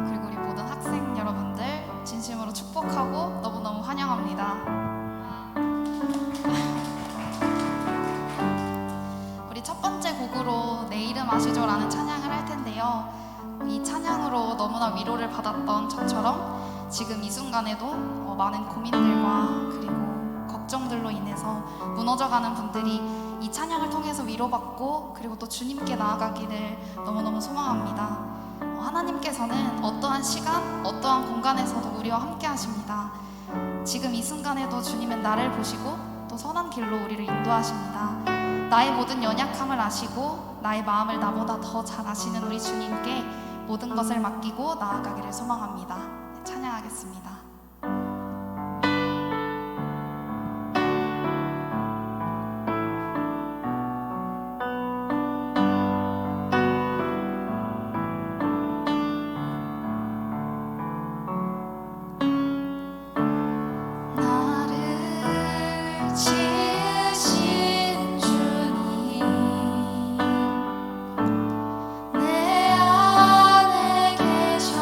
그리고 우리 모든 학생 여러분들 진심으로 축복하고 너무너무 환영합니다. 우리 첫 번째 곡으로 내 이름 아시죠? 라는 찬양을 할 텐데요. 이 찬양으로 너무나 위로를 받았던 저처럼 지금 이 순간에도 많은 고민들과 그리고 걱정들로 인해서 무너져가는 분들이 이 찬양을 통해서 위로받고 그리고 또 주님께 나아가기를 너무너무 소망합니다. 하나님께서는 어떠한 시간, 어떠한 공간에서도 우리와 함께 하십니다. 지금 이 순간에도 주님은 나를 보시고 또 선한 길로 우리를 인도하십니다. 나의 모든 연약함을 아시고 나의 마음을 나보다 더 잘 아시는 우리 주님께 모든 것을 맡기고 나아가기를 소망합니다. 찬양하겠습니다. 내 안에 계셔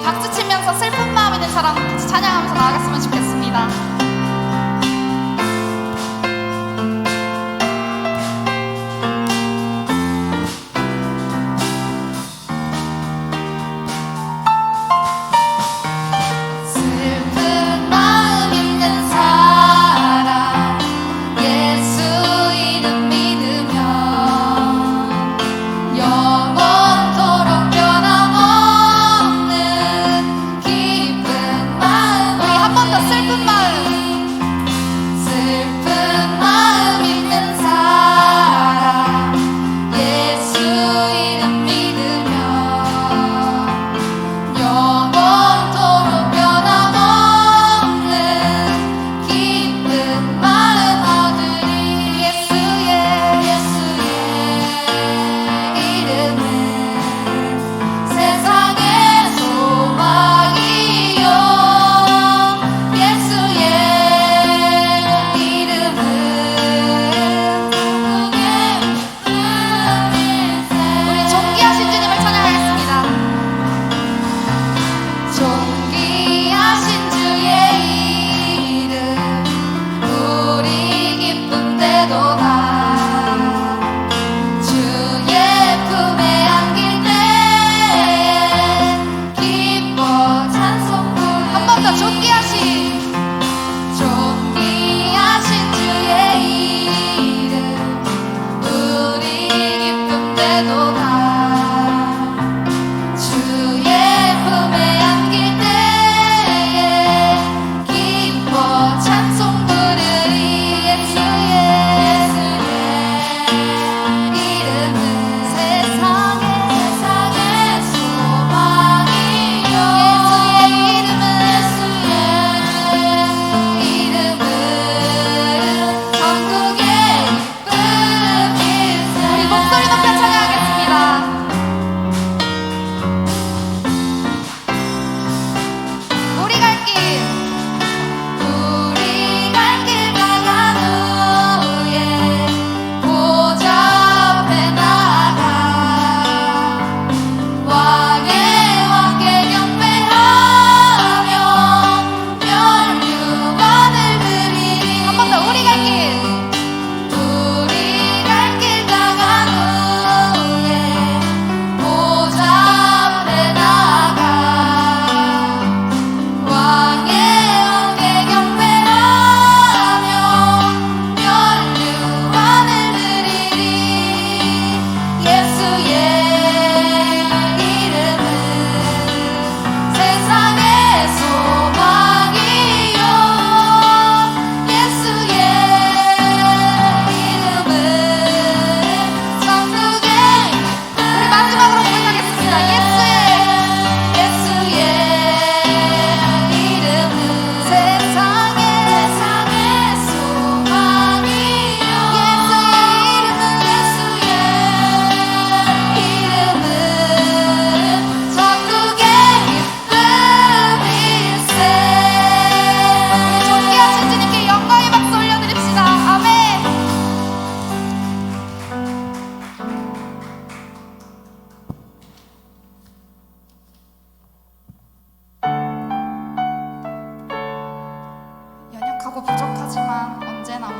박수 치면서 슬픈 마음 있는 사람 같이 찬양하면서 나아갔으면 좋겠습니다.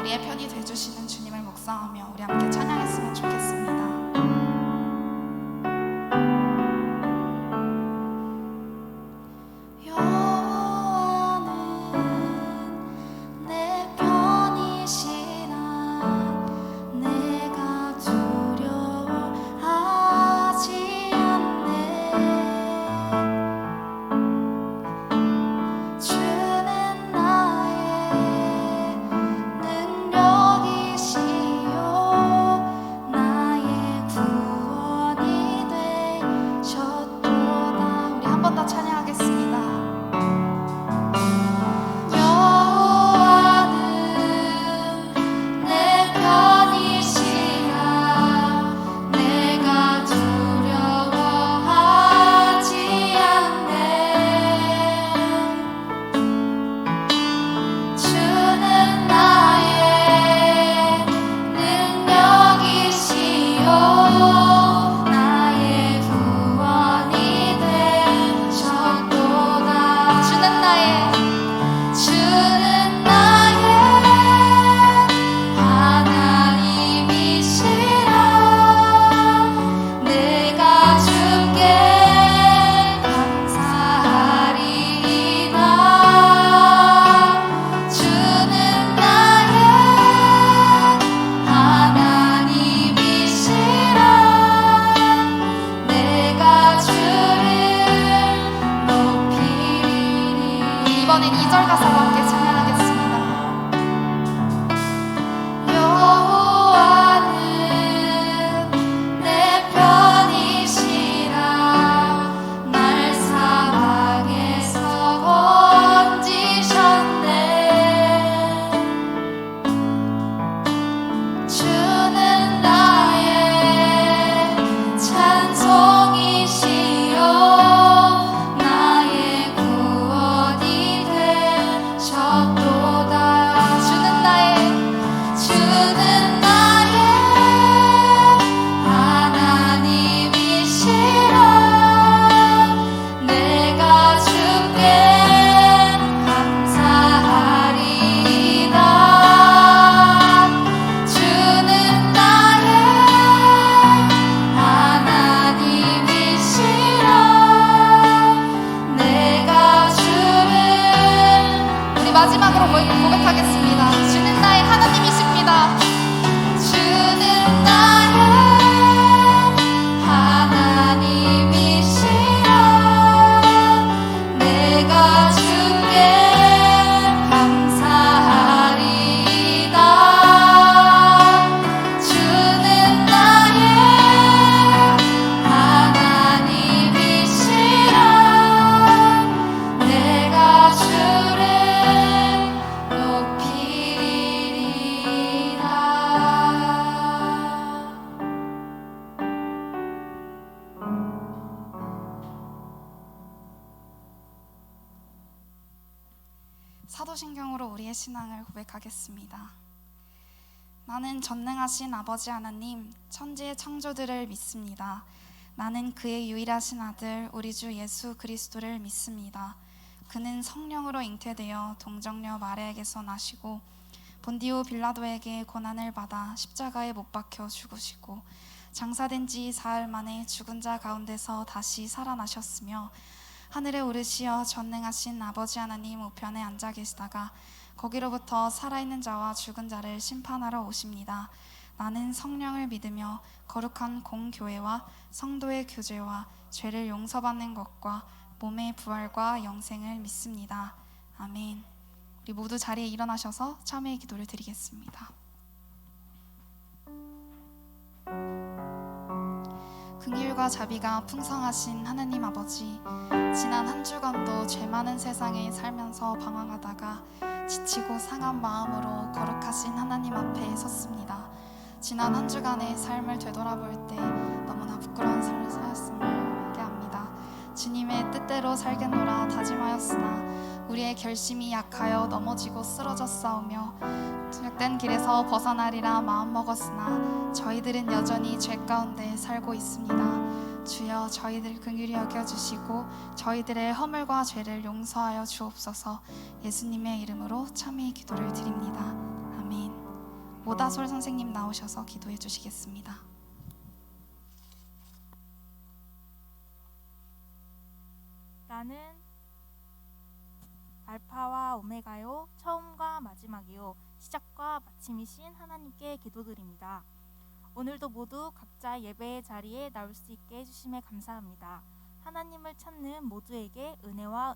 우리의 편이 되주시는 주님을 묵상하며 우리 함께 찬양했으면 좋겠습니다. 능력이시여 이번엔 2절 가사와 함께 찬양하겠습니다. 여호와는 내 편이시라 날 사방에서 건지셨네. 주는 나의 찬송이시여 나의 구원이 되셨도다. 주는 나의 하나님이시라 내가 주께 감사하리이다. 주는 나의 하나님이시라 내가 주를 우리 마지막으로 고백하겠습니다. 주는 나의 하나님이십니다. 주는 나의 하나님이시라 내가 주께 감사하리이다. 주는 나의 하나님이시라 내가 주를 높이리라. 사도신경으로 우리의 신앙을 고백하겠습니다. 나는 전능하신 아버지 하나님, 천지의 창조들을 믿습니다. 나는 그의 유일하신 아들 우리 주 예수 그리스도를 믿습니다. 그는 성령으로 잉태되어 동정녀 마리아에게서 나시고 본디오 빌라도에게 고난을 받아 십자가에 못 박혀 죽으시고 장사된 지 사흘 만에 죽은 자 가운데서 다시 살아나셨으며 하늘에 오르시어 전능하신 아버지 하나님 우편에 앉아 계시다가 거기로부터 살아있는 자와 죽은 자를 심판하러 오십니다. 나는 성령을 믿으며 거룩한 공교회와 성도의 교제와 죄를 용서받는 것과 몸의 부활과 영생을 믿습니다. 아멘. 우리 모두 자리에 일어나셔서 참회의 기도를 드리겠습니다. 긍휼과 자비가 풍성하신 하나님 아버지, 지난 한 주간도 죄 많은 세상에 살면서 방황하다가 지치고 상한 마음으로 거룩하신 하나님 앞에 섰습니다. 지난 한 주간의 삶을 되돌아볼 때 너무나 부끄러운 삶을 살았음을 알게 합니다. 주님의 뜻대로 살겠노라 다짐하였으나 우리의 결심이 약하여 넘어지고 쓰러졌사오며 죄악된 길에서 벗어나리라 마음먹었으나 저희들은 여전히 죄 가운데 살고 있습니다. 주여 저희들 긍휼히 여겨주시고 저희들의 허물과 죄를 용서하여 주옵소서. 예수님의 이름으로 참회의 기도를 드립니다. 아멘. 오다솔 선생님 나오셔서 기도해 주시겠습니다. 나는 알파와 오메가요, 처음과 마지막이요, 시작과 마침이신 하나님께 기도드립니다. 오늘도 모두 각자 예배의 자리에 나올 수 있게 해주심에 감사합니다. 하나님을 찾는 모두에게 은혜와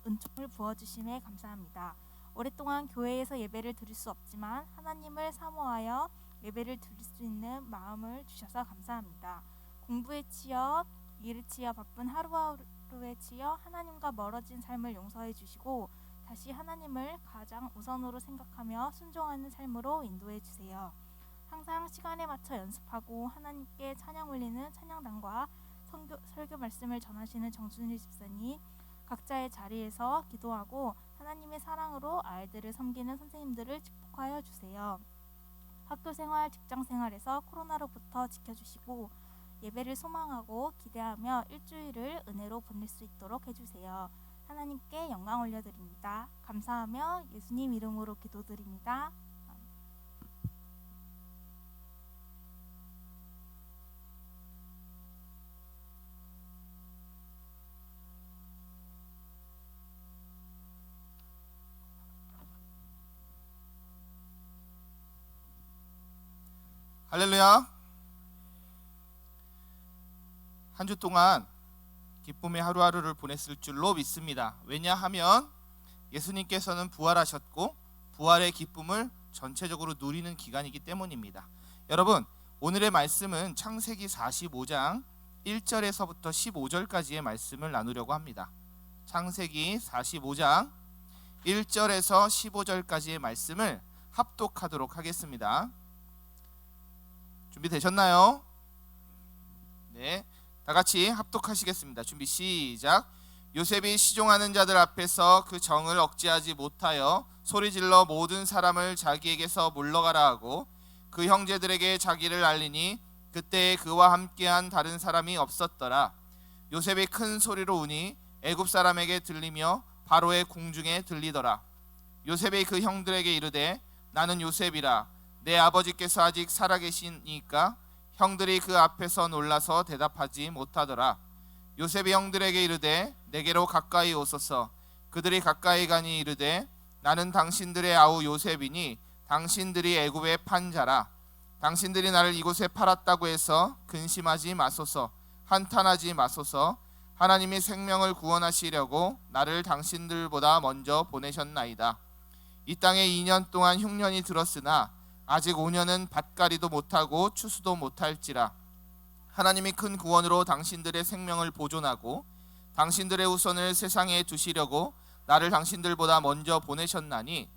은총을 부어주심에 감사합니다. 오랫동안 교회에서 예배를 드릴 수 없지만 하나님을 사모하여 예배를 드릴 수 있는 마음을 주셔서 감사합니다. 공부에 치여 일에 치여 바쁜 하루하루에 치여 하나님과 멀어진 삶을 용서해 주시고 다시 하나님을 가장 우선으로 생각하며 순종하는 삶으로 인도해 주세요. 항상 시간에 맞춰 연습하고 하나님께 찬양 올리는 찬양단과 설교 말씀을 전하시는 정준일 집사님, 각자의 자리에서 기도하고 하나님의 사랑으로 아이들을 섬기는 선생님들을 축복하여 주세요. 학교생활, 직장생활에서 코로나로부터 지켜주시고 예배를 소망하고 기대하며 일주일을 은혜로 보낼 수 있도록 해주세요. 하나님께 영광 올려드립니다. 감사하며 예수님 이름으로 기도드립니다. 할렐루야. 한 주 동안 기쁨의 하루하루를 보냈을 줄로 믿습니다. 왜냐하면 예수님께서는 부활하셨고 부활의 기쁨을 전체적으로 누리는 기간이기 때문입니다. 여러분, 오늘의 말씀은 창세기 45장 1절에서부터 15절까지의 말씀을 나누려고 합니다. 창세기 45장 1절에서 15절까지의 말씀을 합독하도록 하겠습니다. 준비되셨나요? 네, 다 같이 합독하시겠습니다. 준비 시작. 요셉이 시종하는 자들 앞에서 그 정을 억제하지 못하여 소리질러 모든 사람을 자기에게서 물러가라 하고 그 형제들에게 자기를 알리니 그때 그와 함께한 다른 사람이 없었더라. 요셉이 큰 소리로 우니 애굽 사람에게 들리며 바로의 궁중에 들리더라. 요셉이 그 형들에게 이르되 나는 요셉이라. 내 아버지께서 아직 살아계시니까 형들이 그 앞에서 놀라서 대답하지 못하더라. 요셉이 형들에게 이르되 내게로 가까이 오소서. 그들이 가까이 가니 이르되 나는 당신들의 아우 요셉이니 당신들이 애굽에 판 자라. 당신들이 나를 이곳에 팔았다고 해서 근심하지 마소서. 한탄하지 마소서. 하나님이 생명을 구원하시려고 나를 당신들보다 먼저 보내셨나이다. 이 땅에 2년 동안 흉년이 들었으나 아직 5년은 밭갈이도 못하고 추수도 못할지라. 하나님이 큰 구원으로 당신들의 생명을 보존하고 당신들의 후손을 세상에 두시려고 나를 당신들보다 먼저 보내셨나니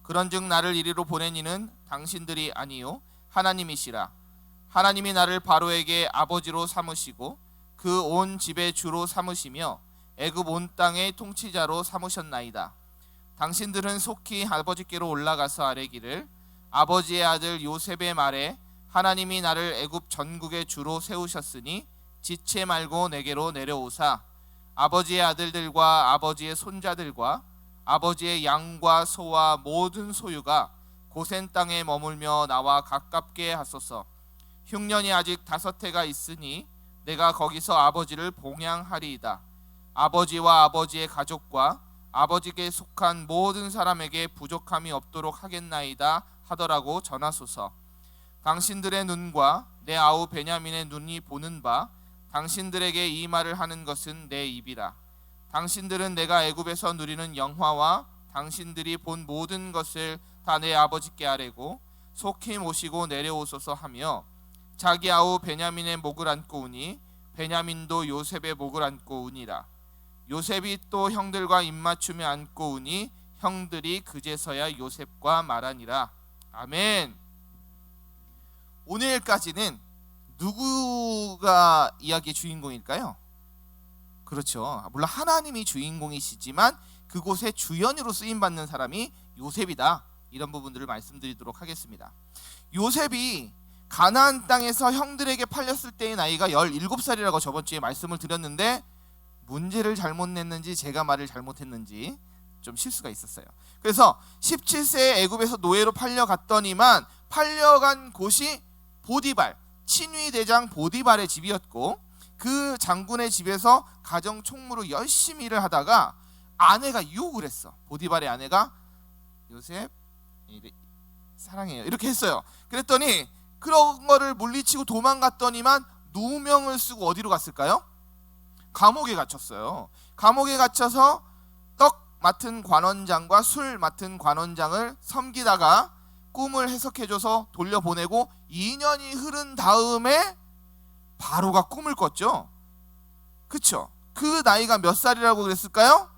그런즉 나를 이리로 보낸 이는 당신들이 아니요 하나님이시라. 하나님이 나를 바로에게 아버지로 삼으시고 그 온 집의 주로 삼으시며 애굽 온 땅의 통치자로 삼으셨나이다. 당신들은 속히 아버지께로 올라가서 아뢰기를 아버지의 아들 요셉의 말에 하나님이 나를 애굽 전국의 주로 세우셨으니 지체 말고 내게로 내려오사 아버지의 아들들과 아버지의 손자들과 아버지의 양과 소와 모든 소유가 고센 땅에 머물며 나와 가깝게 하소서. 흉년이 아직 5해가 있으니 내가 거기서 아버지를 봉양하리이다. 아버지와 아버지의 가족과 아버지께 속한 모든 사람에게 부족함이 없도록 하겠나이다 하더라고 전하소서. 당신들의 눈과 내 아우 베냐민의 눈이 보는 바 당신들에게 이 말을 하는 것은 내 입이라. 당신들은 내가 애굽에서 누리는 영화와 당신들이 본 모든 것을 다 내 아버지께 아뢰고 속히 모시고 내려오소서 하며 자기 아우 베냐민의 목을 안고 우니 베냐민도 요셉의 목을 안고 우니라. 요셉이 또 형들과 입맞춤에 안고 우니 형들이 그제서야 요셉과 말하니라. 아멘. 오늘까지는 누구가 이야기의 주인공일까요? 그렇죠. 물론 하나님이 주인공이시지만 그곳에 주연으로 쓰임받는 사람이 요셉이다. 이런 부분들을 말씀드리도록 하겠습니다. 요셉이 가나안 땅에서 형들에게 팔렸을 때의 나이가 17살이라고 저번 주에 말씀을 드렸는데 문제를 잘못 냈는지 제가 말을 잘못했는지 좀 실수가 있었어요. 그래서 17세에 애굽에서 노예로 팔려갔더니만 팔려간 곳이 보디발, 친위 대장 보디발의 집이었고 그 장군의 집에서 가정 총무로 열심히 일을 하다가 아내가 유혹을 했어. 보디발의 아내가 요셉 사랑해요 이렇게 했어요. 그랬더니 그런 거를 물리치고 도망갔더니만 누명을 쓰고 어디로 갔을까요? 감옥에 갇혔어요. 감옥에 갇혀서 떡 맡은 관원장과 술 맡은 관원장을 섬기다가 꿈을 해석해줘서 돌려보내고 2년이 흐른 다음에 바로가 꿈을 꿨죠. 그쵸? 그 나이가 몇 살이라고 그랬을까요?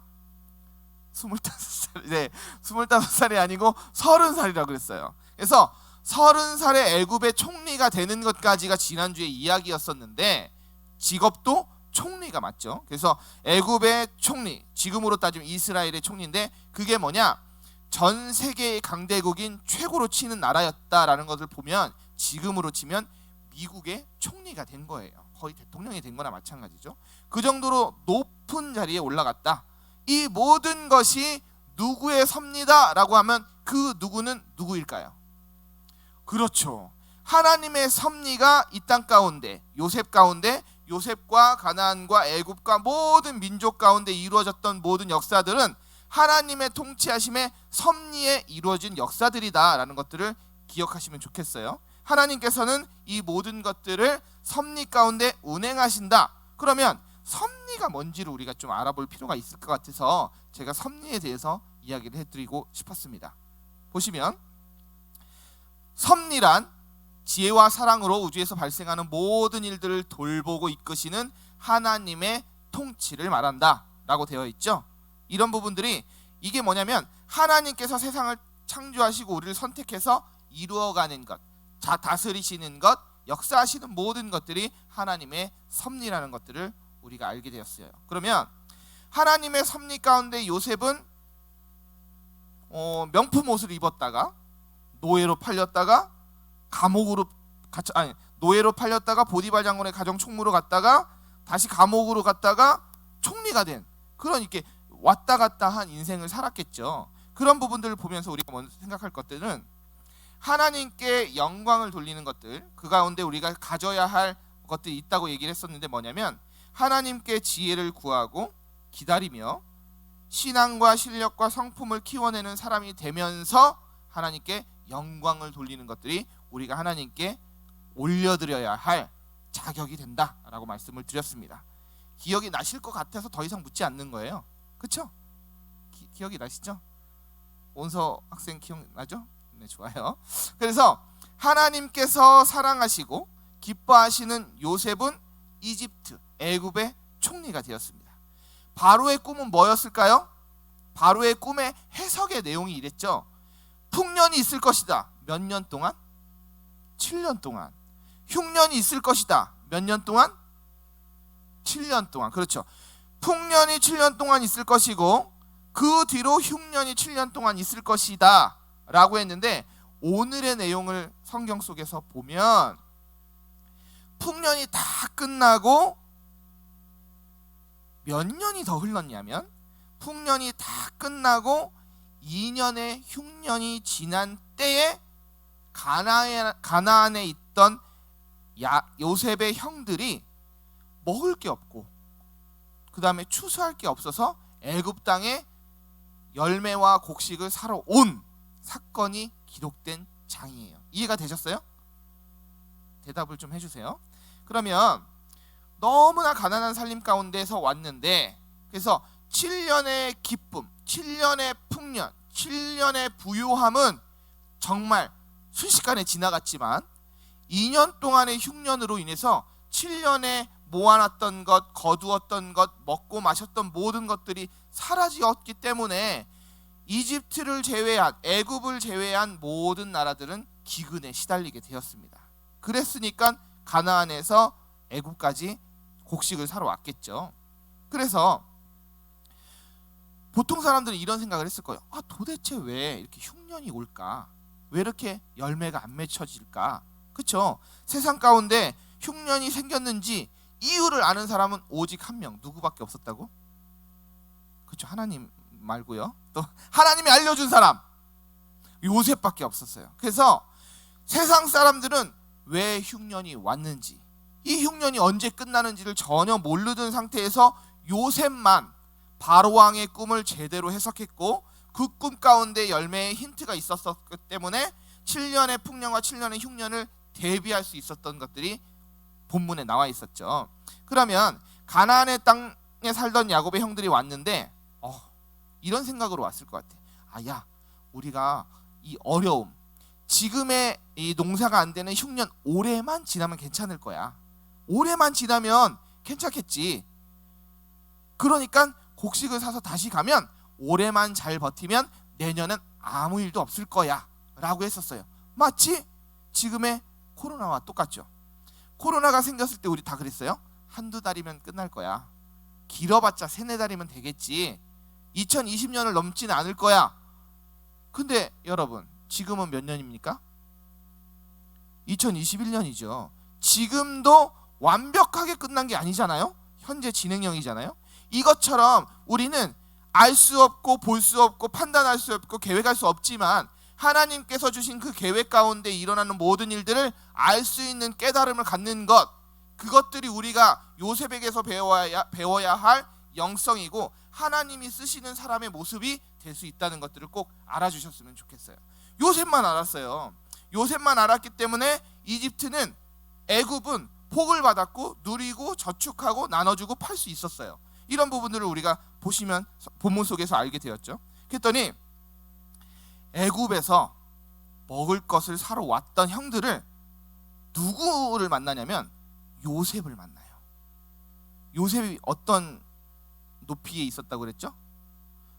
25살. 네, 25살이 아니고 30살이라고 그랬어요. 그래서 30살에 애굽의 총리가 되는 것까지가 지난주에 이야기였었는데 직업도 총리가 맞죠. 그래서 애굽의 총리, 지금으로 따지면 이스라엘의 총리인데 그게 뭐냐? 전 세계의 강대국인 최고로 치는 나라였다라는 것을 보면 지금으로 치면 미국의 총리가 된 거예요. 거의 대통령이 된 거나 마찬가지죠. 그 정도로 높은 자리에 올라갔다. 이 모든 것이 누구의 섭리다라고 하면 그 누구는 누구일까요? 그렇죠. 하나님의 섭리가 이 땅 가운데 요셉 가운데 요셉과 가나안과 애굽과 모든 민족 가운데 이루어졌던 모든 역사들은 하나님의 통치하심의 섭리에 이루어진 역사들이다라는 것들을 기억하시면 좋겠어요. 하나님께서는 이 모든 것들을 섭리 가운데 운행하신다. 그러면 섭리가 뭔지를 우리가 좀 알아볼 필요가 있을 것 같아서 제가 섭리에 대해서 이야기를 해드리고 싶었습니다. 보시면 섭리란 지혜와 사랑으로 우주에서 발생하는 모든 일들을 돌보고 이끄시는 하나님의 통치를 말한다 라고 되어 있죠. 이런 부분들이 이게 뭐냐면 하나님께서 세상을 창조하시고 우리를 선택해서 이루어가는 것, 다스리시는 것, 역사하시는 모든 것들이 하나님의 섭리라는 것들을 우리가 알게 되었어요. 그러면 하나님의 섭리 가운데 요셉은 명품 옷을 입었다가 노예로 팔렸다가 노예로 팔렸다가 보디발 장군의 가정 총무로 갔다가 다시 감옥으로 갔다가 총리가 된 그런 이렇게 왔다 갔다 한 인생을 살았겠죠. 그런 부분들을 보면서 우리가 먼저 생각할 것들은 하나님께 영광을 돌리는 것들, 그 가운데 우리가 가져야 할 것들이 있다고 얘기를 했었는데 뭐냐면 하나님께 지혜를 구하고 기다리며 신앙과 실력과 성품을 키워내는 사람이 되면서 하나님께 영광을 돌리는 것들이 우리가 하나님께 올려드려야 할 자격이 된다라고 말씀을 드렸습니다. 기억이 나실 것 같아서 더 이상 묻지 않는 거예요. 그렇죠? 기억이 나시죠? 온서 학생 기억나죠? 네, 좋아요. 그래서 하나님께서 사랑하시고 기뻐하시는 요셉은 이집트, 애굽의 총리가 되었습니다. 바로의 꿈은 뭐였을까요? 바로의 꿈의 해석의 내용이 이랬죠. 풍년이 있을 것이다. 몇 년 동안? 7년 동안. 흉년이 있을 것이다. 몇 년 동안? 7년 동안. 그렇죠. 풍년이 7년 동안 있을 것이고 그 뒤로 흉년이 7년 동안 있을 것이다 라고 했는데 오늘의 내용을 성경 속에서 보면 풍년이 다 끝나고 몇 년이 더 흘렀냐면 풍년이 다 끝나고 2년의 흉년이 지난 때에 가나안에 있던 요셉의 형들이 먹을 게 없고 그 다음에 추수할 게 없어서 애굽 땅에 열매와 곡식을 사러 온 사건이 기록된 장이에요. 이해가 되셨어요? 대답을 좀 해주세요. 그러면 너무나 가난한 살림 가운데서 왔는데 그래서 7년의 기쁨, 7년의 풍년, 7년의 부요함은 정말 순식간에 지나갔지만 2년 동안의 흉년으로 인해서 7년에 모아놨던 것, 거두었던 것, 먹고 마셨던 모든 것들이 사라지었기 때문에 이집트를 제외한 애굽을 제외한 모든 나라들은 기근에 시달리게 되었습니다. 그랬으니까 가나안에서 애굽까지 곡식을 사러 왔겠죠. 그래서 보통 사람들은 이런 생각을 했을 거예요. 도대체 왜 이렇게 흉년이 올까? 왜 이렇게 열매가 안 맺혀질까? 그렇죠? 세상 가운데 흉년이 생겼는지 이유를 아는 사람은 오직 한 명, 누구밖에 없었다고? 그렇죠? 하나님 말고요. 또 하나님이 알려준 사람 요셉밖에 없었어요. 그래서 세상 사람들은 왜 흉년이 왔는지, 이 흉년이 언제 끝나는지를 전혀 모르던 상태에서 요셉만 바로 왕의 꿈을 제대로 해석했고 그 꿈 가운데 열매의 힌트가 있었기 때문에 7년의 풍년과 7년의 흉년을 대비할 수 있었던 것들이 본문에 나와 있었죠. 그러면 가나안의 땅에 살던 야곱의 형들이 왔는데 이런 생각으로 왔을 것 같아. 야, 우리가 이 어려움, 지금의 이 농사가 안 되는 흉년 올해만 지나면 괜찮을 거야. 올해만 지나면 괜찮겠지. 그러니까 곡식을 사서 다시 가면 올해만 잘 버티면 내년엔 아무 일도 없을 거야 라고 했었어요. 마치 지금의 코로나와 똑같죠. 코로나가 생겼을 때 우리 다 그랬어요. 한두 달이면 끝날 거야. 길어봤자 3-4달이면 되겠지. 2020년을 넘지는 않을 거야. 근데 여러분 지금은 몇 년입니까? 2021년이죠. 지금도 완벽하게 끝난 게 아니잖아요. 현재 진행형이잖아요. 이것처럼 우리는 알 수 없고 볼 수 없고 판단할 수 없고 계획할 수 없지만 하나님께서 주신 그 계획 가운데 일어나는 모든 일들을 알 수 있는 깨달음을 갖는 것, 그것들이 우리가 요셉에게서 배워야 할 영성이고 하나님이 쓰시는 사람의 모습이 될 수 있다는 것들을 꼭 알아주셨으면 좋겠어요. 요셉만 알았어요. 요셉만 알았기 때문에 이집트는, 애굽은 복을 받았고 누리고 저축하고 나눠주고 팔 수 있었어요. 이런 부분들을 우리가 보시면 본문 속에서 알게 되었죠. 그랬더니 애굽에서 먹을 것을 사러 왔던 형들을 누구를 만나냐면 요셉을 만나요. 요셉이 어떤 높이에 있었다고 그랬죠?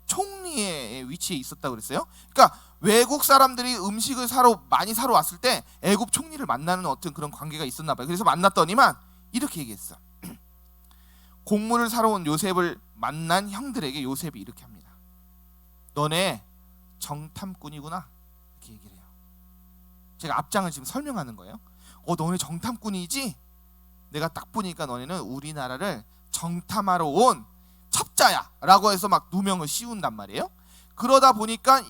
총리의 위치에 있었다고 그랬어요. 그러니까 외국 사람들이 음식을 많이 사러 왔을 때 애굽 총리를 만나는 어떤 그런 관계가 있었나 봐요. 그래서 만났더니만 이렇게 얘기했어. 곡물을 사러 온 요셉을 만난 형들에게 요셉이 이렇게 합니다. 너네 정탐꾼이구나, 이렇게 얘기를 해요. 제가 앞장을 지금 설명하는 거예요. 너네 정탐꾼이지? 내가 딱 보니까 너네는 우리나라를 정탐하러 온 첩자야 라고 해서 막 누명을 씌운단 말이에요. 그러다 보니까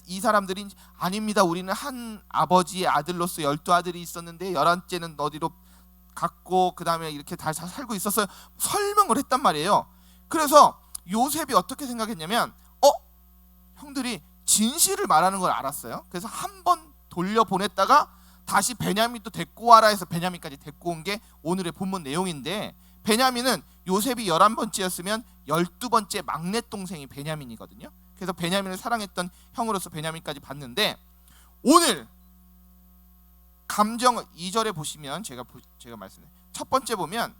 이 사람들이 아닙니다, 우리는 한 아버지의 아들로서 12아들이 있었는데 11째는 어디로 갔고 그 다음에 이렇게 다 살고 있었어요. 설명을 했단 말이에요. 그래서 요셉이 어떻게 생각했냐면 형들이 진실을 말하는 걸 알았어요. 그래서 한 번 돌려보냈다가 다시 베냐민도 데리고 와라 해서 베냐민까지 데리고 온 게 오늘의 본문 내용인데, 베냐민은 요셉이 11번째였으면 12번째 막내 동생이 베냐민이거든요. 그래서 베냐민을 사랑했던 형으로서 베냐민까지 봤는데, 오늘 감정 2절에 보시면 제가 말씀드린 첫 번째 보면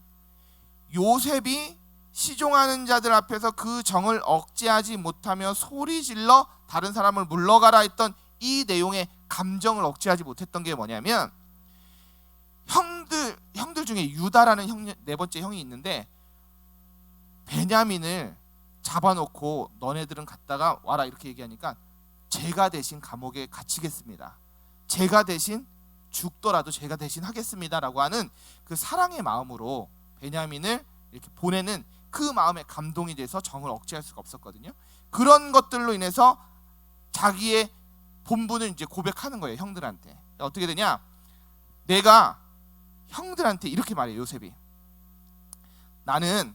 요셉이 시종하는 자들 앞에서 그 정을 억제하지 못하며 소리질러 다른 사람을 물러가라 했던 이 내용의 감정을 억제하지 못했던 게 뭐냐면, 형들 중에 유다라는 네 번째 형이 있는데 베냐민을 잡아놓고 너네들은 갔다가 와라 이렇게 얘기하니까 제가 대신 감옥에 갇히겠습니다, 제가 대신 죽더라도 제가 대신 하겠습니다라고 하는 그 사랑의 마음으로 베냐민을 이렇게 보내는 그 마음에 감동이 돼서 정을 억제할 수가 없었거든요. 그런 것들로 인해서 자기의 본분을 이제 고백하는 거예요, 형들한테. 어떻게 되냐? 내가 형들한테 이렇게 말해요, 요셉이. 나는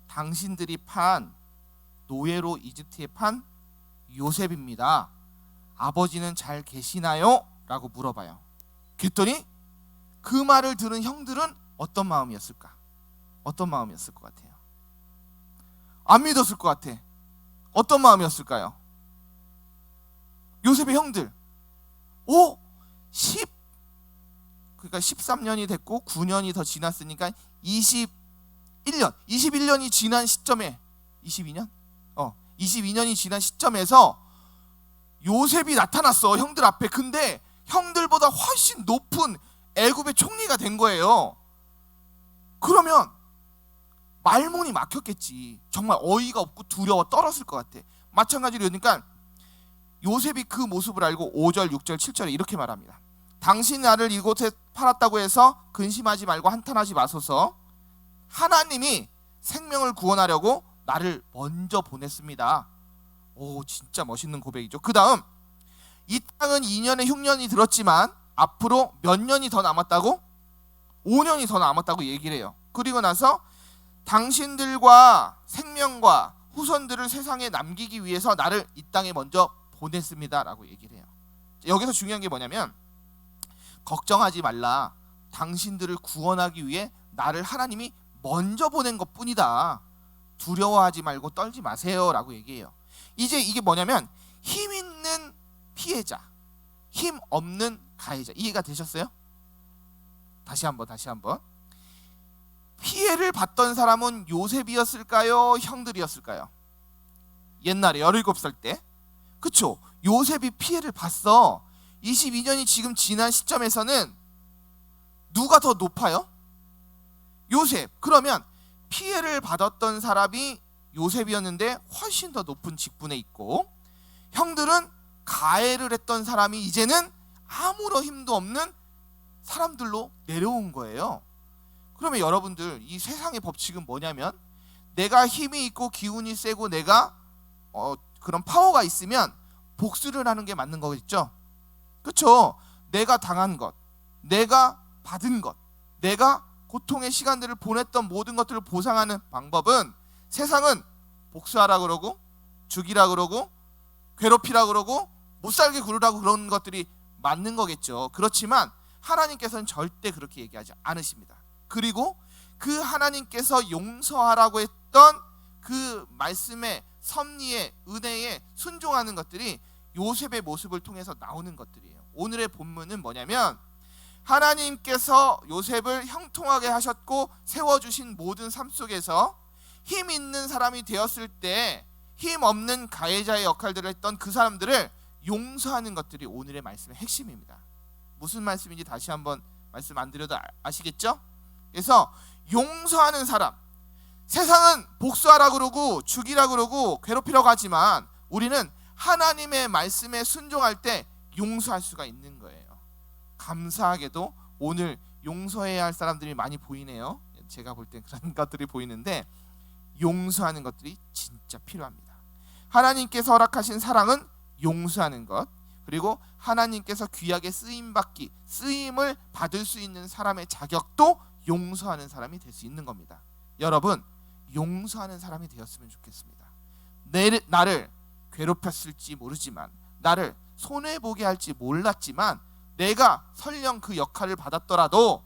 당신들이 판 노예로 이집트에 판 요셉입니다. 아버지는 잘 계시나요? 라고 물어봐요. 그랬더니 그 말을 들은 형들은 어떤 마음이었을까? 어떤 마음이었을 것 같아요? 안 믿었을 것 같아. 어떤 마음이었을까요? 요셉의 형들, 그러니까 13년이 됐고 9년이 더 지났으니까 21년이 지난 시점에 22년이 지난 시점에서 요셉이 나타났어, 형들 앞에. 근데 형들보다 훨씬 높은 애굽의 총리가 된 거예요. 그러면 말문이 막혔겠지. 정말 어이가 없고 두려워 떨었을 것 같아. 마찬가지로 그러니까 요셉이 그 모습을 알고 5절, 6절, 7절에 이렇게 말합니다. 당신 나를 이곳에 팔았다고 해서 근심하지 말고 한탄하지 마소서. 하나님이 생명을 구원하려고 나를 먼저 보냈습니다. 진짜 멋있는 고백이죠. 그 다음, 이 땅은 2년에 흉년이 들었지만 앞으로 몇 년이 더 남았다고? 5년이 더 남았다고 얘기를 해요. 그리고 나서 당신들과 생명과 후손들을 세상에 남기기 위해서 나를 이 땅에 먼저 보냈습니다 라고 얘기를 해요. 여기서 중요한 게 뭐냐면, 걱정하지 말라, 당신들을 구원하기 위해 나를 하나님이 먼저 보낸 것 뿐이다, 두려워하지 말고 떨지 마세요 라고 얘기해요. 이제 이게 뭐냐면, 힘 있는 피해자, 힘 없는 가해자. 이해가 되셨어요? 다시 한번 피해를 받던 사람은 요셉이었을까요? 형들이었을까요? 옛날에 17살 때, 그쵸? 요셉이 피해를 봤어. 22년이 지금 지난 시점에서는 누가 더 높아요? 요셉. 그러면 피해를 받았던 사람이 요셉이었는데 훨씬 더 높은 직분에 있고, 형들은 가해를 했던 사람이 이제는 아무런 힘도 없는 사람들로 내려온 거예요. 그러면 여러분들, 이 세상의 법칙은 뭐냐면, 내가 힘이 있고 기운이 세고 내가 그런 파워가 있으면 복수를 하는 게 맞는 거겠죠? 그렇죠? 내가 당한 것, 내가 받은 것, 내가 고통의 시간들을 보냈던 모든 것들을 보상하는 방법은, 세상은 복수하라 그러고 죽이라 그러고 괴롭히라 그러고 못살게 구르라고 그런 것들이 맞는 거겠죠. 그렇지만 하나님께서는 절대 그렇게 얘기하지 않으십니다. 그리고 그 하나님께서 용서하라고 했던 그 말씀의 섭리에, 은혜에 순종하는 것들이 요셉의 모습을 통해서 나오는 것들이에요. 오늘의 본문은 뭐냐면 하나님께서 요셉을 형통하게 하셨고 세워주신 모든 삶 속에서 힘 있는 사람이 되었을 때 힘 없는 가해자의 역할들을 했던 그 사람들을 용서하는 것들이 오늘의 말씀의 핵심입니다. 무슨 말씀인지 다시 한번 말씀 안 드려도 아시겠죠? 그래서 용서하는 사람, 세상은 복수하라 그러고 죽이라 그러고 괴롭히라고 하지만 우리는 하나님의 말씀에 순종할 때 용서할 수가 있는 거예요. 감사하게도 오늘 용서해야 할 사람들이 많이 보이네요. 제가 볼 땐 그런 것들이 보이는데 용서하는 것들이 진짜 필요합니다. 하나님께서 허락하신 사랑은 용서하는 것, 그리고 하나님께서 귀하게 쓰임을 받을 수 있는 사람의 자격도 용서하는 사람이 될 수 있는 겁니다. 여러분, 용서하는 사람이 되었으면 좋겠습니다. 나를 괴롭혔을지 모르지만, 나를 손해보게 할지 몰랐지만, 내가 설령 그 역할을 받았더라도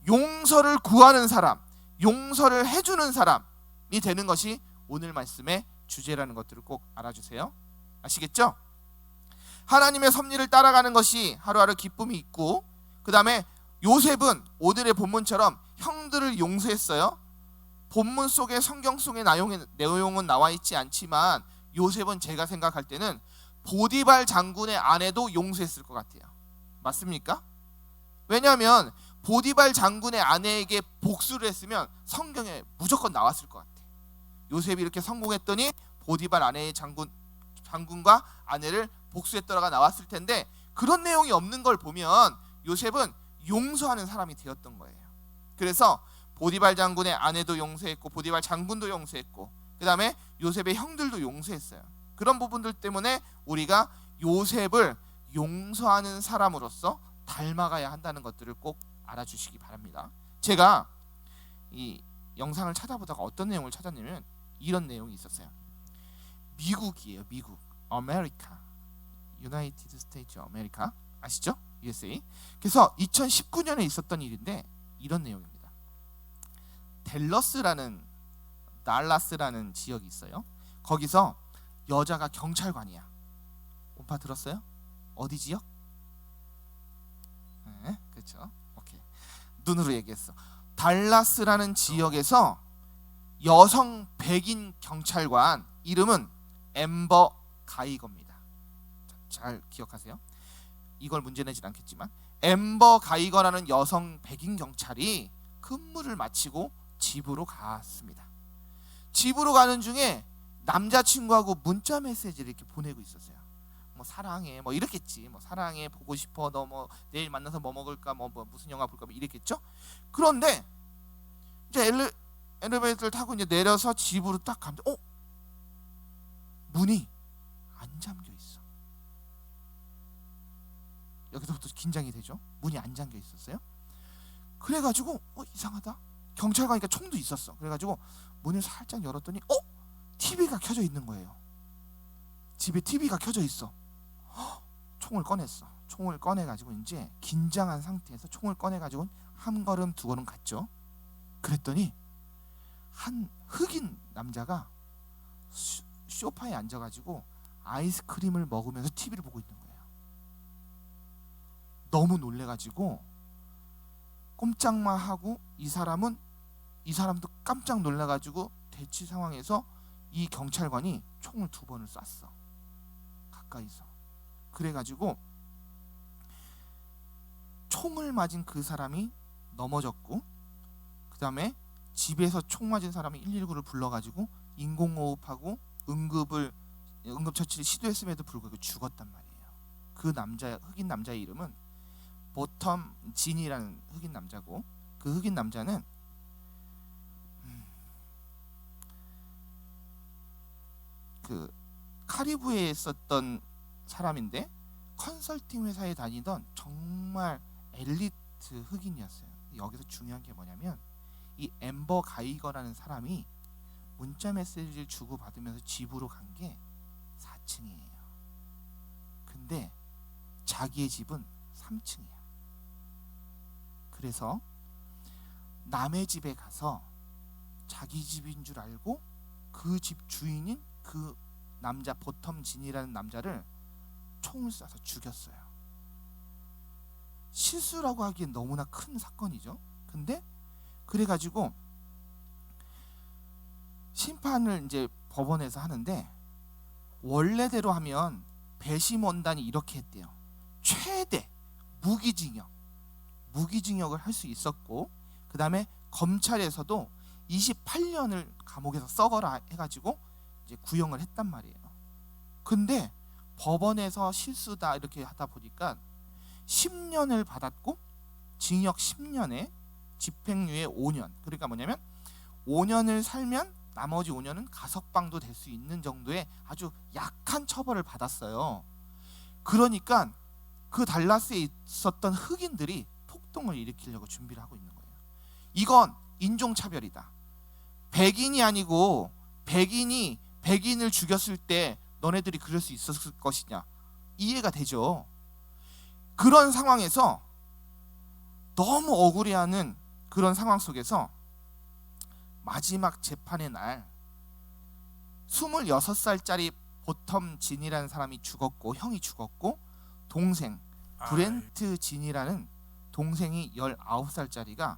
용서를 구하는 사람, 용서를 해주는 사람이 되는 것이 오늘 말씀의 주제라는 것들을 꼭 알아주세요. 아시겠죠? 하나님의 섭리를 따라가는 것이 하루하루 기쁨이 있고, 그 다음에 요셉은 오늘의 본문처럼 형들을 용서했어요. 본문 속에, 성경 속의 내용은 나와 있지 않지만 요셉은 제가 생각할 때는 보디발 장군의 아내도 용서했을 것 같아요. 맞습니까? 왜냐하면 보디발 장군의 아내에게 복수를 했으면 성경에 무조건 나왔을 것 같아요. 요셉이 이렇게 성공했더니 보디발 아내의 장군과 아내를 복수했더라가 나왔을 텐데, 그런 내용이 없는 걸 보면 요셉은 용서하는 사람이 되었던 거예요. 그래서 보디발 장군의 아내도 용서했고 보디발 장군도 용서했고, 그 다음에 요셉의 형들도 용서했어요. 그런 부분들 때문에 우리가 요셉을 용서하는 사람으로서 닮아가야 한다는 것들을 꼭 알아주시기 바랍니다. 제가 이 영상을 찾아보다가 어떤 내용을 찾았냐면 이런 내용이 있었어요. 미국이에요. 미국, 아메리카, 유나이티드 스테이트 아메리카, 아시죠? USA. 그래서 2019년에 있었던 일인데 이런 내용입니다. 달라스라는 지역이 있어요. 거기서 여자가 경찰관이야. 온파 들었어요? 어디 지역? 네, 그렇죠. 오케이. 눈으로 얘기했어. 달라스라는 지역에서 여성 백인 경찰관, 이름은 앰버 가이거입니다. 잘 기억하세요. 이걸 문제내진 않겠지만 앰버 가이거라는 여성 백인 경찰이 근무를 마치고 집으로 갔습니다. 집으로 가는 중에 남자친구하고 문자 메시지를 이렇게 보내고 있었어요. 뭐 사랑해, 뭐 이랬겠지. 뭐 사랑해, 보고 싶어, 너 뭐 내일 만나서 뭐 먹을까, 뭐 무슨 영화 볼까, 뭐 이랬겠죠. 그런데 이제 엘리베이터를 타고 이제 내려서 집으로 딱 가면 문이 안 잠겨 있어. 여기서부터 긴장이 되죠. 문이 안 잠겨 있었어요. 그래가지고 이상하다. 경찰관이니까 총도 있었어. 그래가지고 문을 살짝 열었더니 TV가 켜져 있는 거예요. 집에 TV가 켜져 있어. 총을 꺼냈어. 총을 꺼내가지고 이제 긴장한 상태에서 총을 꺼내가지고 한 걸음 두 걸음 갔죠. 그랬더니 한 흑인 남자가 소파에 앉아가지고 아이스크림을 먹으면서 TV를 보고 있는 거예요. 너무 놀래가지고 꼼짝만 하고 이 사람도 깜짝 놀라가지고 대치 상황에서 이 경찰관이 총을 2번을 쐈어. 가까이서. 그래가지고 총을 맞은 그 사람이 넘어졌고, 그 다음에 집에서 총 맞은 사람이 119를 불러가지고 인공호흡하고 응급처치를 시도했음에도 불구하고 죽었단 말이에요. 그 흑인 남자의 이름은 보텀 진이라는 흑인 남자고, 그 흑인 남자는 그 카리브해에 있었던 사람인데 컨설팅 회사에 다니던 정말 엘리트 흑인이었어요. 여기서 중요한 게 뭐냐면 이 앰버 가이거라는 사람이 문자 메시지를 주고받으면서 집으로 간 게 4층이에요. 근데 자기의 집은 3층이야. 그래서 남의 집에 가서 자기 집인 줄 알고 그 집 주인인 그 남자 보텀 진이라는 남자를 총을 쏴서 죽였어요. 실수라고 하기엔 너무나 큰 사건이죠. 근데 그래가지고 심판을 이제 법원에서 하는데 원래대로 하면 배심 원단이 이렇게 했대요. 최대 무기징역을 할 수 있었고, 그 다음에 검찰에서도 28년을 감옥에서 썩어라 해가지고 이제 구형을 했단 말이에요. 근데 법원에서 실수다 이렇게 하다 보니까 10년을 받았고 징역 10년에 집행유예 5년. 그러니까 뭐냐면 5년을 살면 나머지 5년은 가석방도 될 수 있는 정도의 아주 약한 처벌을 받았어요. 그러니까 그 달라스에 있었던 흑인들이 폭동을 일으키려고 준비를 하고 있는 거예요. 이건 인종차별이다. 백인이 아니고 백인이 백인을 죽였을 때 너네들이 그럴 수 있었을 것이냐, 이해가 되죠. 그런 상황에서 너무 억울해하는 그런 상황 속에서 마지막 재판의 날 26살짜리 보텀 진이라는 사람이 죽었고, 형이 죽었고, 동생 브렌트 진이라는 동생이 19살짜리가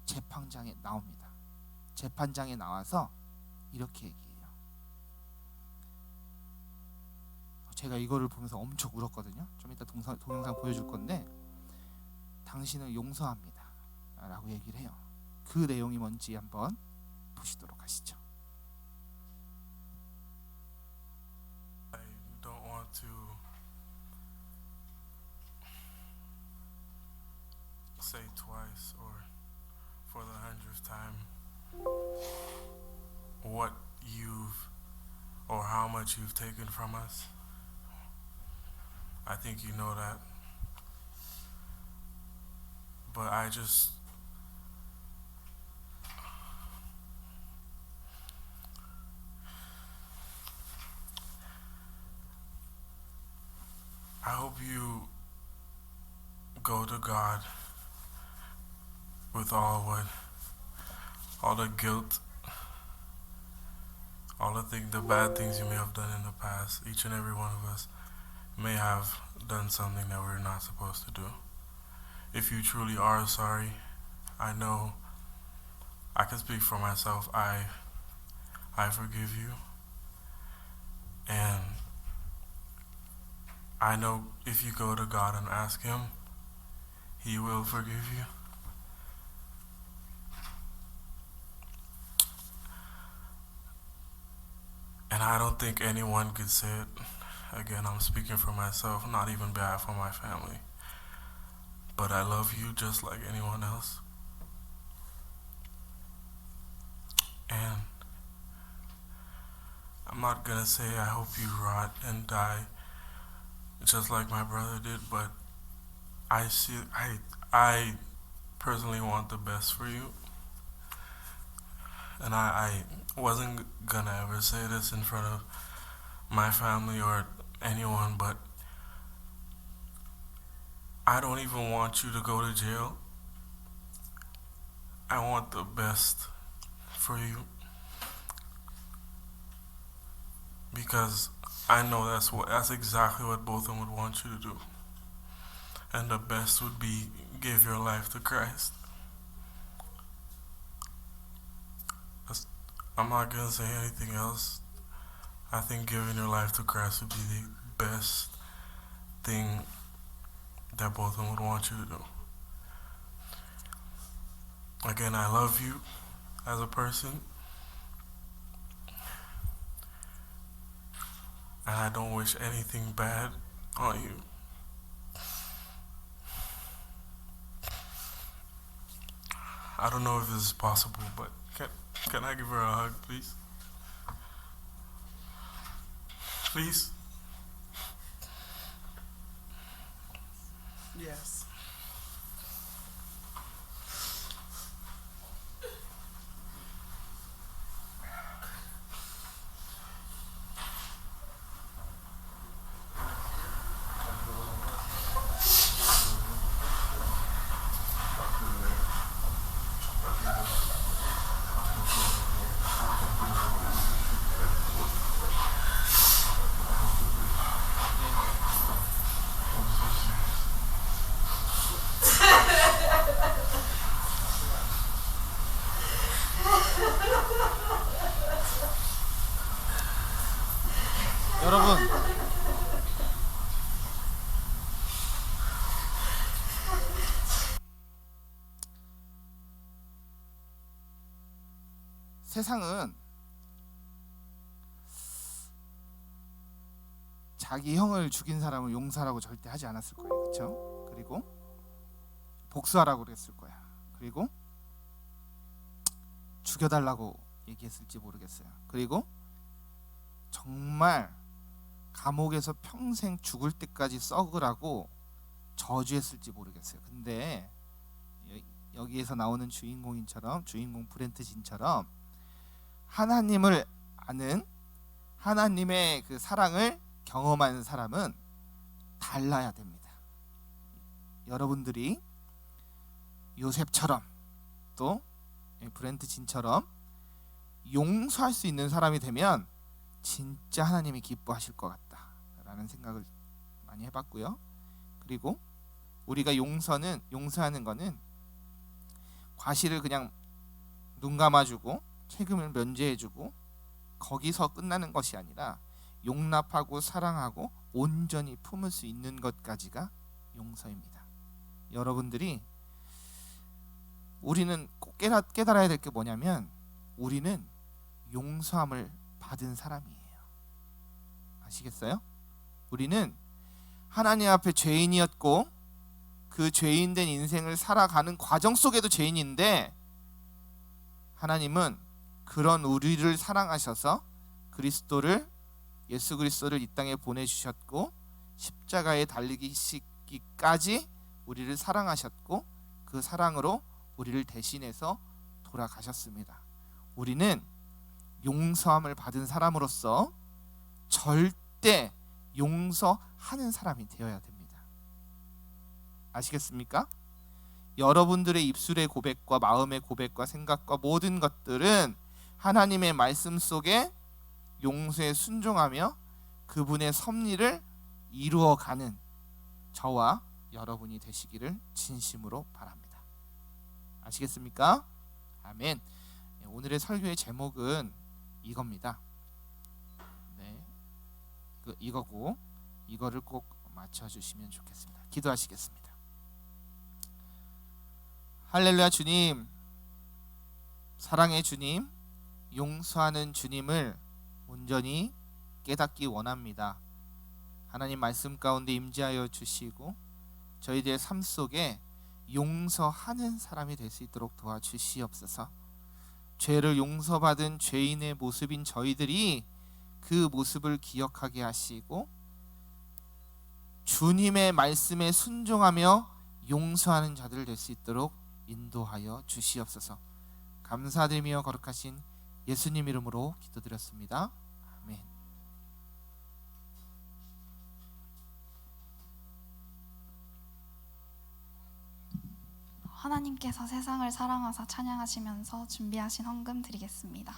재판장에 나옵니다. 재판장에 나와서 이렇게 얘기해요. 제가 이거를 보면서 엄청 울었거든요. 좀 이따 동영상 보여줄 건데, 당신을 용서합니다 라고 얘기를 해요. 그 내용이 뭔지 한번 보시도록 하시죠. I don't want to say twice or for the 100th time what you've or how much you've taken from us. I think you know that. But I hope you go to God with all the guilt, all the bad things you may have done in the past. Each and every one of us may have done something that we're not supposed to do. If you truly are sorry, I know I can speak for myself. I forgive you, and I know if you go to God and ask Him, He will forgive you. And I don't think anyone could say it. Again, I'm speaking for myself, not even behalf of my family. But I love you just like anyone else. And I'm not gonna say I hope you rot and die just like my brother did, but I personally want the best for you. And I wasn't gonna ever say this in front of my family or anyone, but I don't even want you to go to jail. I want the best for you, because I know that's exactly what both of them would want you to do. And the best would be give your life to Christ. I'm not gonna say anything else. I think giving your life to Christ would be the best thing that both of them would want you to do. Again, I love you as a person, and I don't wish anything bad on you. I don't know if this is possible, but can I give her a hug, please? Please? Yes. 세상은 자기 형을 죽인 사람을 용서하라고 절대 하지 않았을 거예요. 그렇죠? 그리고 복수하라고 그랬을 거야. 그리고 죽여달라고 얘기했을지 모르겠어요. 그리고 정말 감옥에서 평생 죽을 때까지 썩으라고 저주했을지 모르겠어요. 근데 여기에서 나오는 주인공인처럼, 주인공 브렌트진처럼 하나님을 아는, 하나님의 그 사랑을 경험한 사람은 달라야 됩니다. 여러분들이 요셉처럼 또 브렌트진처럼 용서할 수 있는 사람이 되면 진짜 하나님이 기뻐하실 것 같다라는 생각을 많이 해봤고요. 그리고 우리가 용서하는 거는 과실을 그냥 눈 감아주고 책임을 면제해주고 거기서 끝나는 것이 아니라 용납하고 사랑하고 온전히 품을 수 있는 것까지가 용서입니다. 여러분들이, 우리는 꼭 깨달아야 될 게 뭐냐면 우리는 용서함을 받은 사람이에요. 아시겠어요? 우리는 하나님 앞에 죄인이었고 그 죄인된 인생을 살아가는 과정 속에도 죄인인데 하나님은 그런 우리를 사랑하셔서 예수 그리스도를 이 땅에 보내주셨고 십자가에 달리기까지 우리를 사랑하셨고 그 사랑으로 우리를 대신해서 돌아가셨습니다. 우리는 용서함을 받은 사람으로서 절대 용서하는 사람이 되어야 됩니다. 아시겠습니까? 여러분들의 입술의 고백과 마음의 고백과 생각과 모든 것들은 하나님의 말씀 속에 용서에 순종하며 그분의 섭리를 이루어가는 저와 여러분이 되시기를 진심으로 바랍니다. 아시겠습니까? 아멘. 오늘의 설교의 제목은 이겁니다. 이거고 이거를 꼭 맞춰주시면 좋겠습니다. 기도하시겠습니다. 할렐루야. 주님, 사랑의 주님, 용서하는 주님을 온전히 깨닫기 원합니다. 하나님 말씀 가운데 임재하여 주시고 저희들의 삶 속에 용서하는 사람이 될 수 있도록 도와주시옵소서. 죄를 용서받은 죄인의 모습인 저희들이 그 모습을 기억하게 하시고 주님의 말씀에 순종하며 용서하는 자들 될 수 있도록 인도하여 주시옵소서. 감사드리며 거룩하신 예수님 이름으로 기도드렸습니다. 아멘. 하나님께서 세상을 사랑하사 찬양하시면서 준비하신 헌금 드리겠습니다.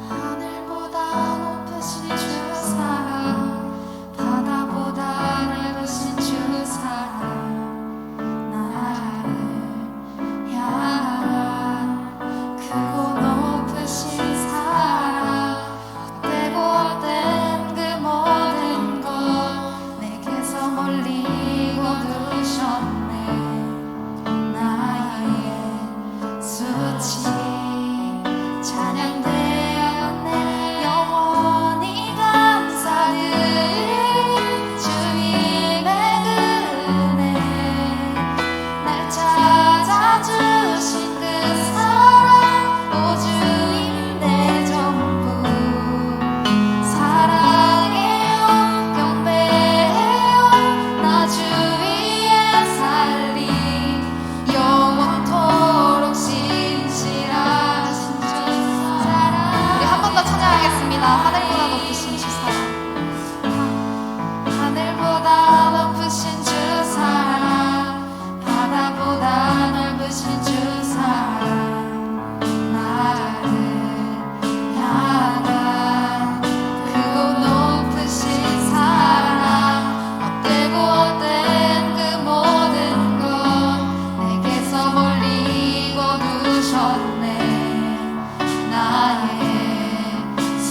하늘보다 높으신 주 사랑, 바다보다 넓으신 주 사랑, 나를 향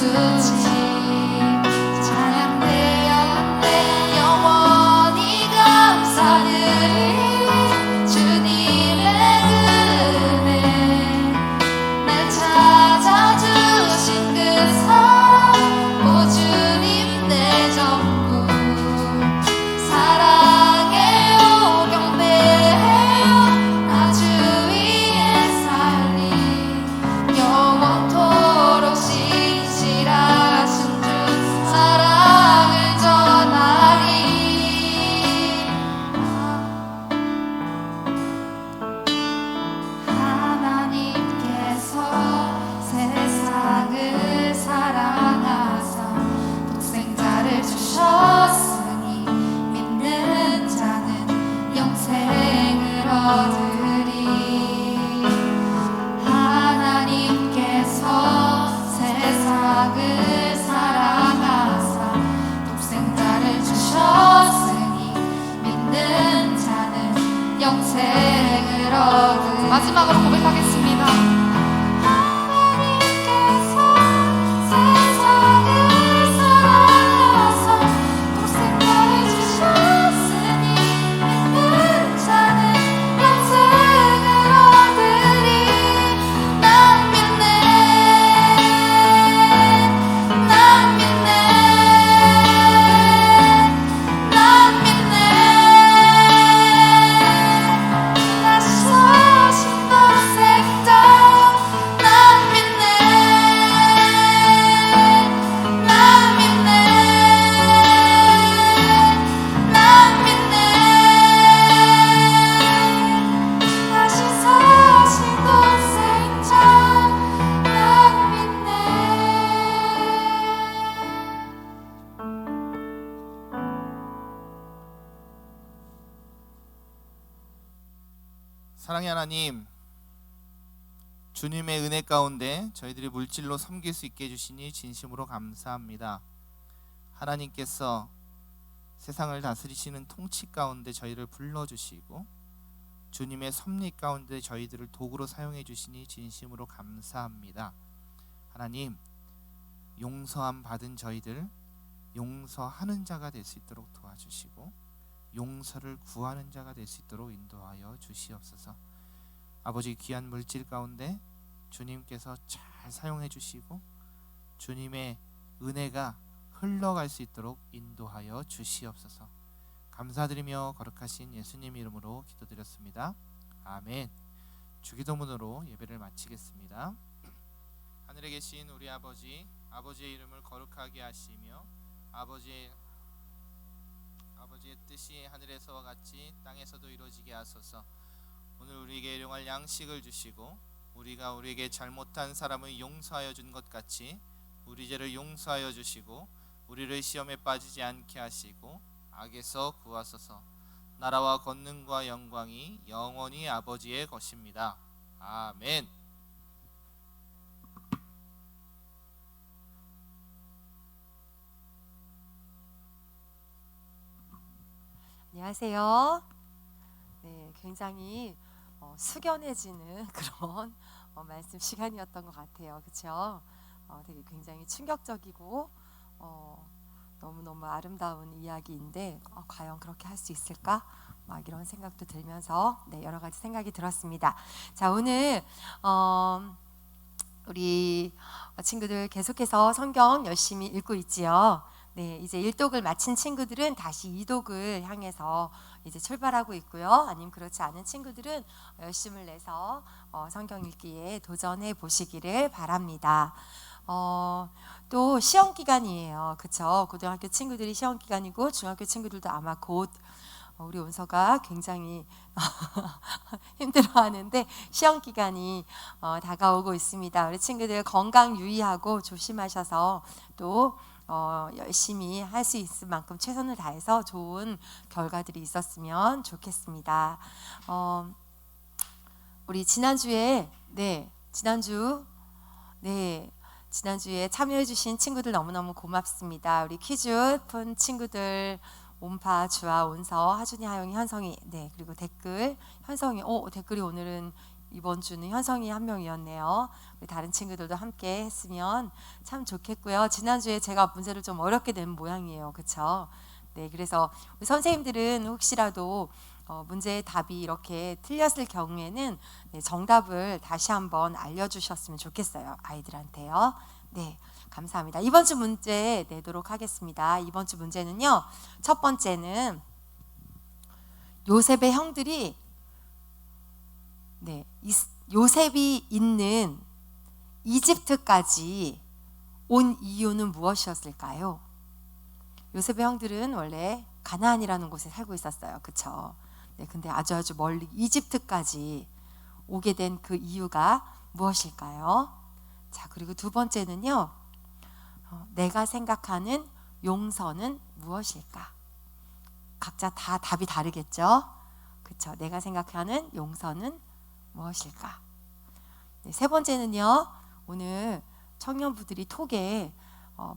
수치 찬양되었네 영원히 감사드리 주님의 은혜 날 찾아주신 그 사랑 오 주님 내 전부 사랑해요 경배해요 나 주 위에 살리 영원토록 신실하신 주 사랑을 전하리 하나님께서 세상을 사랑하사 독생자를 주셨으니 믿는 자는 영생을 얻으리 하나님께서 세상을 사랑하사 독생자를 주셨으니 믿는 자는 영생을 얻으리 마지막으로 고백하겠습니다. 하나님께서 세상을 사랑하사 독생자를 주셨으니 믿는 자는 영생을 얻으리 난 믿네 난 믿네 난 믿네 다시 사신 독생자 난 믿네 난 믿네 난 믿네 다시 사신 독생자 난 믿네 사랑의 하나님, 주님의 은혜 가운데 저희들이 물질로 섬길 수 있게 해주시니 진심으로 감사합니다. 하나님께서 세상을 다스리시는 통치 가운데 저희를 불러주시고 주님의 섭리 가운데 저희들을 도구로 사용해 주시니 진심으로 감사합니다. 하나님, 용서함 받은 저희들 용서하는 자가 될 수 있도록 도와주시고 용서를 구하는 자가 될 수 있도록 인도하여 주시옵소서. 아버지, 귀한 물질 가운데 주님께서 잘 사용해 주시고 주님의 은혜가 흘러갈 수 있도록 인도하여 주시옵소서. 감사드리며 거룩하신 예수님 이름으로 기도드렸습니다. 아멘. 주기도문으로 예배를 마치겠습니다. 하늘에 계신 우리 아버지, 아버지의 이름을 거룩하게 하시며 아버지의 뜻이 하늘에서와 같이 땅에서도 이루어지게 하소서. 오늘 우리에게 일용할 양식을 주시고 우리가 우리에게 잘못한 사람을 용서하여 준 것 같이 우리 죄를 용서하여 주시고 우리를 시험에 빠지지 않게 하시고 악에서 구하소서. 나라와 권능과 영광이 영원히 아버지의 것입니다. 아멘. 안녕하세요. 네, 굉장히 숙연해지는 그런 말씀 시간이었던 것 같아요. 그렇죠? 되게 굉장히 충격적이고 너무너무 아름다운 이야기인데 과연 그렇게 할 수 있을까? 막 이런 생각도 들면서 여러 가지 생각이 들었습니다. 자, 오늘 우리 친구들 계속해서 성경 열심히 읽고 있지요. 네, 이제 1독을 마친 친구들은 다시 2독을 향해서 이제 출발하고 있고요. 아니면 그렇지 않은 친구들은 열심을 내서 성경 읽기에 도전해 보시기를 바랍니다. 또 시험 기간이에요. 그렇죠? 고등학교 친구들이 시험 기간이고 중학교 친구들도 아마 곧 우리 온서가 굉장히 힘들어하는데 시험 기간이 다가오고 있습니다. 우리 친구들 건강 유의하고 조심하셔서 또 열심히 할 수 있을 만큼 최선을 다해서 좋은 결과들이 있었으면 좋겠습니다. 우리 지난주에 지난주에 참여해주신 친구들 너무너무 고맙습니다. 우리 퀴즈 푼 친구들 온파, 주아, 온서, 하준이, 하영이, 현성이, 그리고 댓글 현성이 댓글이 오늘은 이번 주는 현성이 한 명이었네요. 우리 다른 친구들도 함께 했으면 참 좋겠고요. 지난주에 제가 문제를 좀 어렵게 낸 모양이에요. 그렇죠? 네, 그래서 우리 선생님들은 혹시라도 문제의 답이 이렇게 틀렸을 경우에는 네, 정답을 다시 한번 알려주셨으면 좋겠어요. 아이들한테요. 네, 감사합니다. 이번 주 문제 내도록 하겠습니다. 이번 주 문제는요. 첫 번째는 요셉의 형들이 네, 요셉이 있는 이집트까지 온 이유는 무엇이었을까요? 요셉의 형들은 원래 가나안이라는 곳에 살고 있었어요. 그렇죠? 네, 근데 아주 멀리 이집트까지 오게 된 그 이유가 무엇일까요? 자, 그리고 두 번째는요. 내가 생각하는 용서는 무엇일까? 각자 다 답이 다르겠죠? 그렇죠? 내가 생각하는 용서는 무엇일까? 네, 세 번째는요. 오늘 청년부들이 톡에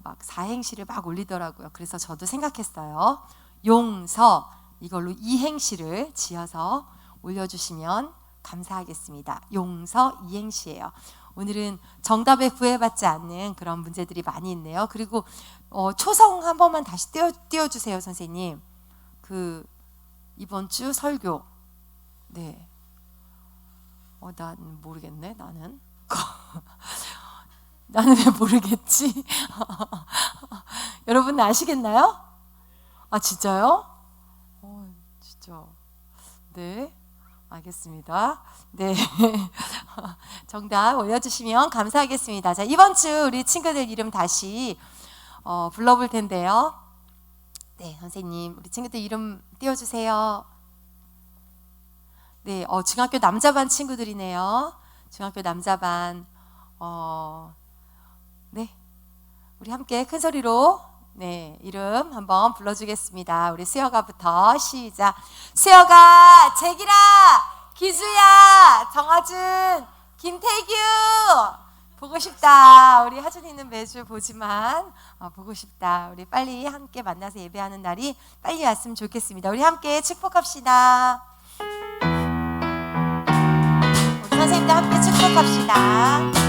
막 사행시를 막 올리더라고요. 그래서 저도 생각했어요. 용서 이걸로 이행시를 지어서 올려주시면 감사하겠습니다. 용서 이행시예요. 오늘은 정답에 구애받지 않는 그런 문제들이 많이 있네요. 그리고 초성 한 번만 다시 띄워주세요, 선생님. 그 이번 주 설교. 네. 난 모르겠네. 나는 왜 모르겠지? 여러분 아시겠나요? 아 진짜요? 진짜. 네. 알겠습니다. 네. 정답 올려주시면 감사하겠습니다. 자, 이번 주 우리 친구들 이름 다시 불러볼 텐데요. 네, 선생님, 우리 친구들 이름 띄워주세요. 네, 중학교 남자반 친구들이네요. 중학교 남자반. 네, 우리 함께 큰 소리로 네, 이름 한번 불러주겠습니다. 우리 수혁아부터 시작. 수혁아, 재기라, 기주야, 정하준, 김태규. 보고 싶다. 우리 하준이는 매주 보지만 보고 싶다. 우리 빨리 함께 만나서 예배하는 날이 빨리 왔으면 좋겠습니다. 우리 함께 축복합시다. 우리 선생님도 함께 축복합시다.